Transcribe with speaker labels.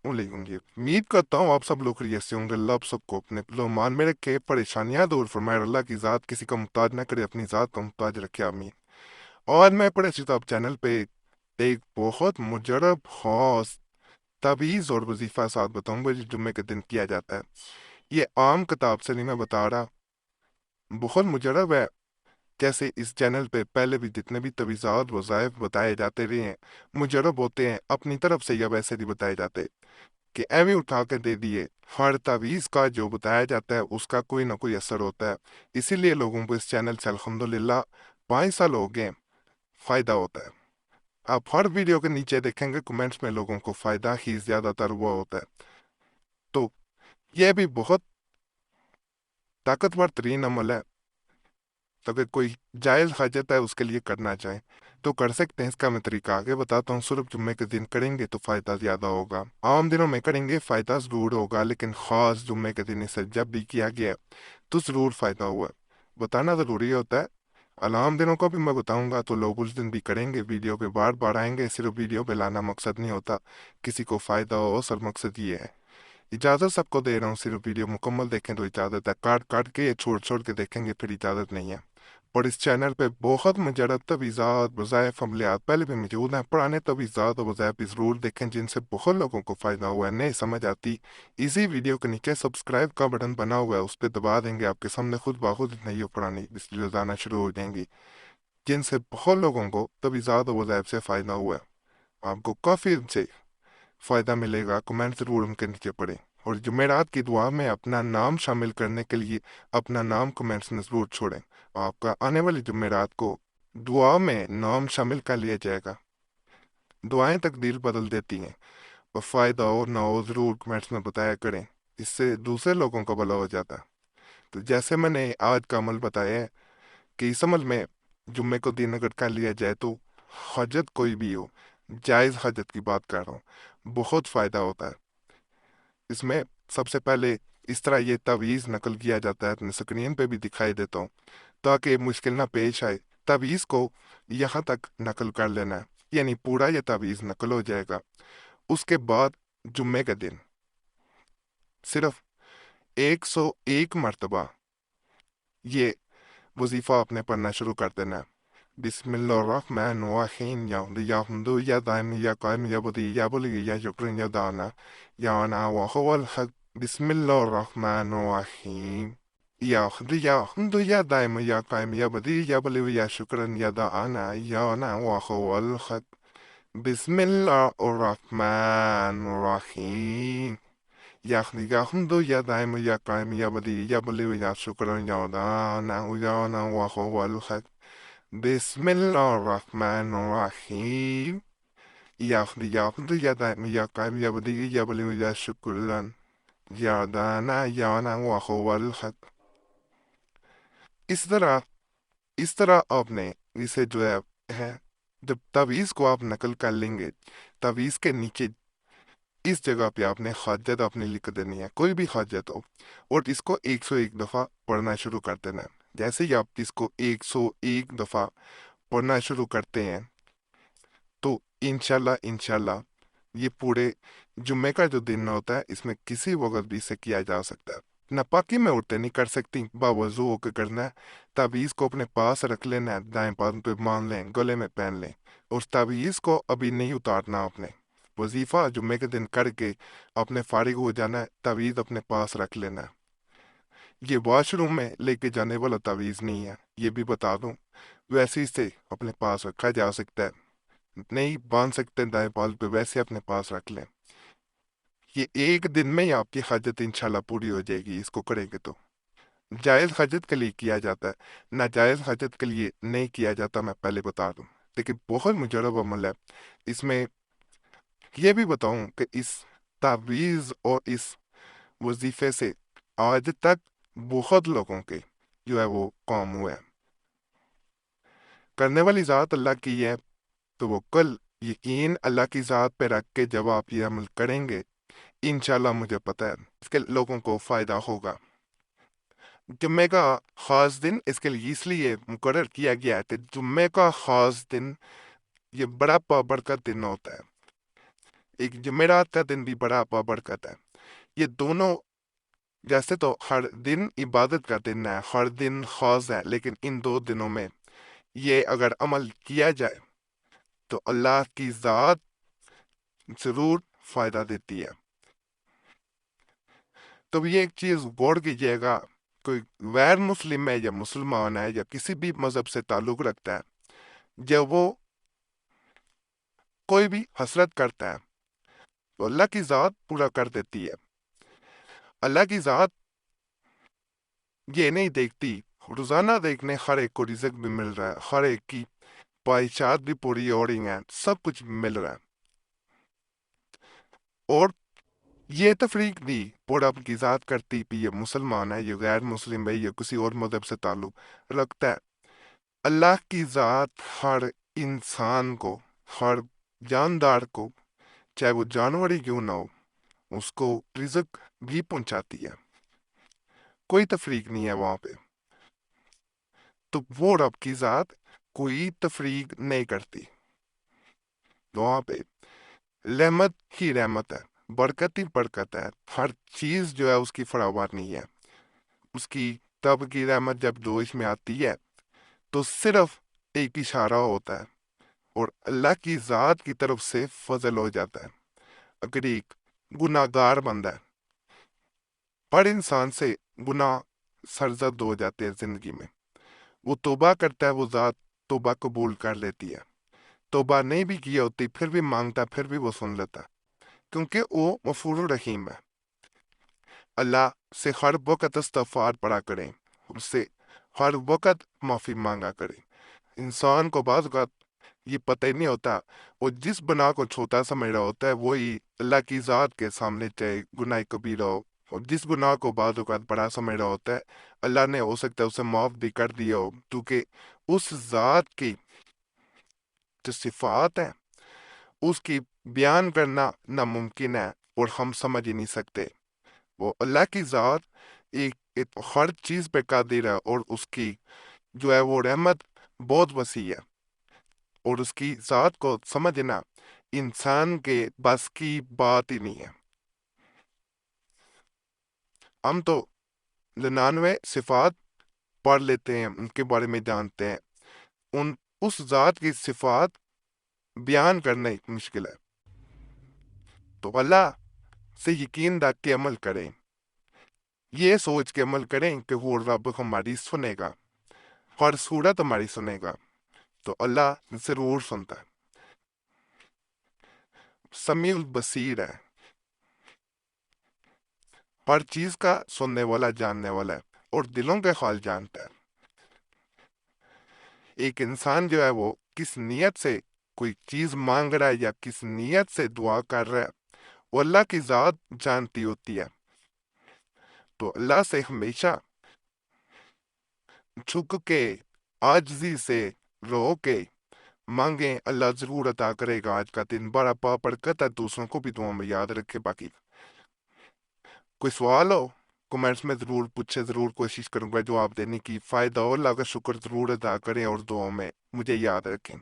Speaker 1: वालेकुम जी। उम्मीद करता हूँ आप सब लोग खैरियत से होंगे। अल्लाह आप सबको अपने मान में रखे, परेशानियां दूर फरमाए। अल्लाह की ज़ात किसी का मुहताज ना करे, अपनी ज़ात का मुहताज रखे, आमीन। और मैं पढ़े किताब चैनल पे एक बहुत मुजरब खास तावीज़ और वजीफ़ा साथ बताऊंगा जो जुम्मे के दिन किया जाता है। ये आम किताब से नहीं मैं बता रहा, बहुत मुजरब है। जैसे इस चैनल पे पहले भी जितने भी तवीज़ात वज़ाइफ बताए जाते रहे हैं, मुजरब होते हैं, अपनी तरफ से या वैसे नहीं बताए जाते कि एवं उठा कर दे दिए। हर तावीज़ का जो बताया जाता है उसका कोई ना कोई असर होता है। इसीलिए लोगों को इस चैनल से अल्हम्दुलिल्लाह 5 साल हो गए, फ़ायदा होता है। आप हर वीडियो के नीचे देखेंगे कमेंट्स में लोगों को फ़ायदा ही ज़्यादातर हुआ होता है। तो यह भी बहुत ताकतवर तरीन अमल है। तो अगर कोई जायज़ हाजत है उसके लिए करना चाहे तो कर सकते हैं। इसका मैं तरीका आगे बताता हूँ। सिर्फ जुम्मे के दिन करेंगे तो फ़ायदा ज़्यादा होगा। आम दिनों में करेंगे फ़ायदा ज़रूर होगा, लेकिन ख़ास जुम्मे के दिन इसे जब भी किया गया तो ज़रूर फ़ायदा हुआ। बताना ज़रूरी होता है। आम दिनों को भी मैं बताऊंगा तो लोग उस दिन भी करेंगे, वीडियो पे बार बार आएंगे। सिर्फ वीडियो पे लाना मकसद नहीं होता, किसी को फ़ायदा हो, असल मकसद ये है। इजाज़त सबको दे रहा हूँ, सिर्फ वीडियो मुकम्मल देखें तो इजाज़त है। काट काट के या छोड़ छोड़ के देखेंगे फिर इजाज़त नहीं है। और इस चैनल पे बहुत मुजरब तवीज़ात वज़ाइफ अमलियात पहले भी मौजूद हैं। पुराने तवीज़ात और वज़ाइफ भी ज़रूर देखें जिनसे बहुत लोगों को फ़ायदा हुआ है। नहीं समझ आती, इसी वीडियो के नीचे सब्सक्राइब का बटन बना हुआ है, उस पर दबा देंगे, आपके सामने खुद बाखुद नई और पुरानी वीडियोज़ आना शुरू हो जाएंगी जिनसे बहुत लोगों को तवीज़ात और वज़ाइफ से फ़ायदा हुआ है। आपको काफ़ी इनसे फ़ायदा मिलेगा। कमेंट ज़रूर उनके नीचे पढ़ें। और जुमेरात की दुआ में अपना नाम शामिल करने के लिए अपना नाम कमेंट्स में ज़रूर छोड़ें। आपका आने वाली जुमेरात को दुआ में नाम शामिल कर लिया जाएगा। दुआएं तकदीर बदल देती हैं। और फ़ायदा हो ना हो ज़रूर कमेंट्स में बताया करें, इससे दूसरे लोगों का भला हो जाता है। तो जैसे मैंने आज का अमल बताया है कि इस अमल में जुम्मे को दिन अगर कर लिया जाए तो हजत कोई भी हो, जायज़ हजत की बात कर रहा हूँ, बहुत फ़ायदा होता है। इसमें सबसे पहले इस तरह ये तावीज़ नकल किया जाता है, अपने स्क्रीन पे भी दिखाई देता हूँ ताकि मुश्किल ना पेश आए। तावीज़ को यहाँ तक नकल कर लेना है, यानी पूरा ये तावीज़ नकल हो जाएगा। उसके बाद जुम्मे के दिन सिर्फ 101 मरतबा ये वजीफ़ा आपने पढ़ना शुरू कर देना है। बिस्मिल्लाहिर्रहमानिर्रहीम, या या हमदु या दाइम या कायम या बदी या बली या शुक्र या दाना या ना व हुवल हक। बिस्मिल्लाहिर्रहमानिर्रहीम, या हमदु या दाइम या कायम या बदी या बली या शुक्र या दाना या ना व हुवल हक। बिस्मिल्लाहिर्रहमानिर्रहीम, या हमदु या दाइम या कायम या बदी या बली या शुक्र या दाना या ना व हुवल हक। बिस्मिल्लाहिर्रहमानिर्रहीम, या दाइम या कायम या बदी या बली या शुक्र या दाना या ना व हुवल हक। इस तरह इस तरह आपने इसे जो है जब तावीज़ को आप नकल कर लेंगे, तावीज़ के नीचे इस जगह पे आपने हाजत अपनी लिख देनी है, कोई भी हाजत हो, और इसको 101 दफ़ा पढ़ना शुरू कर देना है। जैसे ही आप इसको 101 दफ़ा पढ़ना शुरू करते हैं तो इंशाल्लाह इंशाल्लाह ये पूरे जुम्मे का जो दिन होता है इसमें किसी वक्त भी इसे किया जा सकता है। नापाकी में औरतें नहीं कर सकती, बावजू होकर करना है। ताबीज़ को अपने पास रख लेना है, दाएं पाँव पे बांध लें, गले में पहन लें। और ताबीज़ को अभी नहीं उतारना आपने। वजीफ़ा जुम्मे के दिन करके आपने फारिग हो जाना है, ताबीज़ अपने पास रख लेना है। ये वॉशरूम में लेके जाने वाला ताबीज़ नहीं है, ये भी बता दूं। वैसे इसे अपने पास रखा जा सकता है, नहीं बांध सकते दाएं पाल पे, वैसे अपने पास रख लें। ये एक दिन में ही आपकी हाजत इंशाल्लाह पूरी हो जाएगी इसको करेंगे तो। जायज़ हाजत के लिए किया जाता है, नाजायज़ हाजत के लिए नहीं किया जाता, मैं पहले बता दूं। लेकिन बहुत मुजरब अमल है। इसमें यह भी बताऊं कि इस तावीज़ और इस वजीफे से आज तक बहुत लोगों के जो है वो काम हुआ है। करने वाली ज़ात अल्लाह की है, तो वो कल यकीन अल्लाह की ज़ात पे रख के जब आप ये अमल करेंगे इंशाल्लाह मुझे पता है इसके लोगों को फ़ायदा होगा। जुम्मे का ख़ास दिन इसके लिए इसलिए मुकर्रर किया गया है कि जुम्मे का ख़ास दिन ये बड़ा बाबरकत दिन होता है। ایک جمعرات کا دن بھی بڑا بابرکت ہے۔ یہ دونوں جیسے تو ہر دن عبادت کا دن ہے، ہر دن خاص ہے، لیکن ان دو دنوں میں یہ اگر عمل کیا جائے تو اللہ کی ذات ضرور فائدہ دیتی ہے۔ تو یہ ایک چیز غور کیجیے گا، کوئی غیر مسلم ہے یا مسلمان ہے یا کسی بھی مذہب سے تعلق رکھتا ہے، جب وہ کوئی بھی حسرت کرتا ہے تو اللہ کی ذات پورا کر دیتی ہے۔ اللہ کی ذات یہ نہیں دیکھتی، روزانہ دیکھنے ہر ایک کو رزق بھی مل رہا ہے، ہر ایک کی خواہشات بھی پوری ہو رہی ہیں، سب کچھ مل رہا ہے۔ اور یہ تفریق نہیں اور اب کی ذات کرتی بھی یہ مسلمان ہے، یہ غیر مسلم ہے، یہ کسی اور مذہب سے تعلق رکھتا ہے۔ اللہ کی ذات ہر انسان کو، ہر جاندار کو، چاہے وہ جانور ہی کیوں نہ ہو، اس کو رزق بھی پہنچاتی ہے، کوئی تفریق نہیں ہے وہاں پہ۔ تو وہ رب کی ذات کوئی تفریق نہیں کرتی، وہاں پہ رحمت ہی رحمت ہے، برکت ہی برکت ہے، ہر چیز جو ہے اس کی فراوانی ہے۔ اس کی تب کی رحمت جب جوش میں آتی ہے تو صرف ایک اشارہ ہوتا ہے اور اللہ کی ذات کی طرف سے فضل ہو جاتا ہے۔ اگر ایک گناہ گار بندہ ہے، ہر انسان سے گناہ سرزد ہو جاتے ہیں زندگی میں، وہ توبہ کرتا ہے، وہ ذات توبہ قبول کر لیتی ہے، توبہ نہیں بھی کی ہوتی پھر بھی مانگتا، پھر بھی وہ سن لیتا، کیونکہ وہ غفور الرحیم ہے۔ اللہ سے ہر وقت استغفار پڑھا کریں، اس سے ہر وقت معافی مانگا کریں۔ انسان کو بعض اوقات یہ پتہ ہی نہیں ہوتا، وہ جس گناہ کو چھوٹا سمجھ رہا ہوتا ہے وہی اللہ کی ذات کے سامنے چاہے گناہ کبیرہ ہو، اور جس گناہ کو بعض اوقات بڑا سمجھ رہا ہوتا ہے اللہ نے ہو سکتا ہے اسے معاف بھی کر دیا ہو، کیونکہ اس ذات کی جو صفات ہیں اس کی بیان کرنا ناممکن ہے اور ہم سمجھ ہی نہیں سکتے۔ وہ اللہ کی ذات ایک ہر چیز پہ قادر ہے، اور اس کی جو ہے وہ رحمت بہت وسیع ہے، اور اس کی ذات کو سمجھنا انسان کے بس کی بات ہی نہیں ہے۔ ہم تو 99 صفات پڑھ لیتے ہیں، ان کے بارے میں جانتے ہیں، اس ذات کی صفات بیان کرنا ایک مشکل ہے۔ تو اللہ سے یقین رکھ کے عمل کریں، یہ سوچ کے عمل کریں کہ وہ رب ہماری سنے گا، ہر صورت ہماری سنے گا، تو اللہ ضرور سنتا ہے، سمیع البصیر ہے، ہر چیز کا سننے والا، جاننے والا ہے، اور دلوں کے حال جانتا ہے۔ ایک انسان جو ہے وہ کس نیت سے کوئی چیز مانگ رہا ہے یا کس نیت سے دعا کر رہا ہے، وہ اللہ کی ذات جانتی ہوتی ہے۔ تو اللہ سے ہمیشہ جھک کے، عاجزی سے رو کے مانگیں، اللہ ضرور عطا کرے گا۔ آج کا دن بڑا بابرکت ہے، دوسروں کو بھی دعا میں یاد رکھے۔ باقی کوئی سوال ہو کمنٹس میں ضرور پوچھے، ضرور کوشش کروں گا جواب دینے کی۔ فائدہ ہو اللہ کا شکر ضرور ادا کریں اور دعاؤں میں مجھے یاد رکھیں۔